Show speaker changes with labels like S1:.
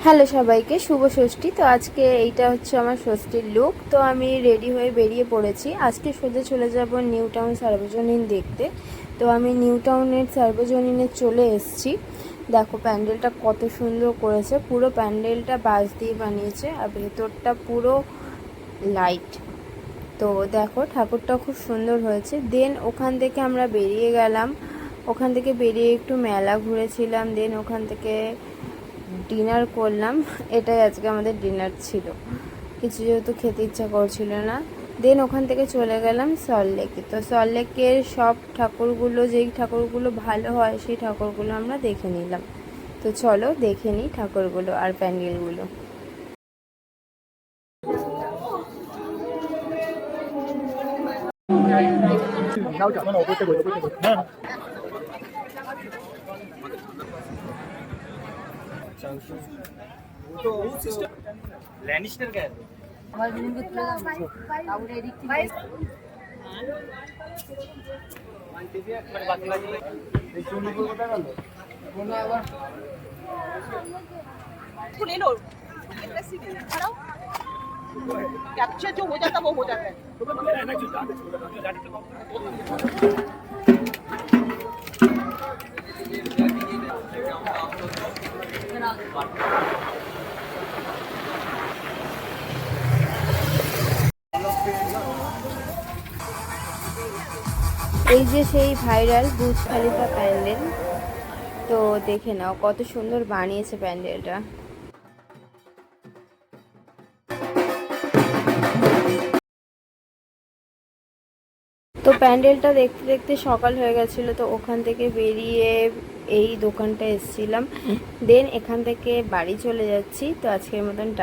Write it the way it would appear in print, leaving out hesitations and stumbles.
S1: Hello সবাইকে, শুভ ষষ্ঠী। তো আজকে এইটা হচ্ছে আমার ষষ্ঠীর লুক। তো আমি রেডি হয়ে বেরিয়ে পড়েছি। আজকে সোজা চলে যাব নিউ টাউন সার্বজনীন দেখতে। তো আমি নিউ টাউনের সার্বজনীনে চলে এসেছি। দেখো প্যান্ডেলটা কত সুন্দর করেছে, পুরো প্যান্ডেলটা বাঁশ দিয়ে বানিয়েছে আর ভেতরটা পুরো লাইট। তো দেখো ঠাকুরটা খুব সুন্দর হয়েছে। দেন ওখান থেকে আমরা বেরিয়ে গেলাম। ওখান থেকে বেরিয়ে একটু মেলা ঘুরেছিলাম। দেন ওখান থেকে ডিনার করলাম। এটাই আজকে আমাদের ডিনার ছিল। কিছু যেহেতু খেতে ইচ্ছা করছিল না, দেন ওখান থেকে চলে গেলাম সল্টলেকে। তো সল্টলেকের সব ঠাকুরগুলো, যেই ঠাকুরগুলো ভালো হয় সেই ঠাকুরগুলো আমরা দেখে নিলাম। তো চলো দেখে নিই ঠাকুরগুলো আর প্যান্ডেলগুলো।
S2: लैनिस्टर का है
S3: कैप्चर जो हो जाता वो हो जाता है।
S1: এই যে সেই ভাইরাল বুর্জ খলিফা প্যান্ডেল। তো দেখে নাও কত সুন্দর বানিয়েছে প্যান্ডেলটা। তো প্যান্ডেলটা দেখতে দেখতে সকাল হয়ে গেছিলো। তো ওখান থেকে বেরিয়ে এই দোকানটা এসেছিলাম। দেন এখান থেকে বাড়ি চলে যাচ্ছি। তো আজকের মতন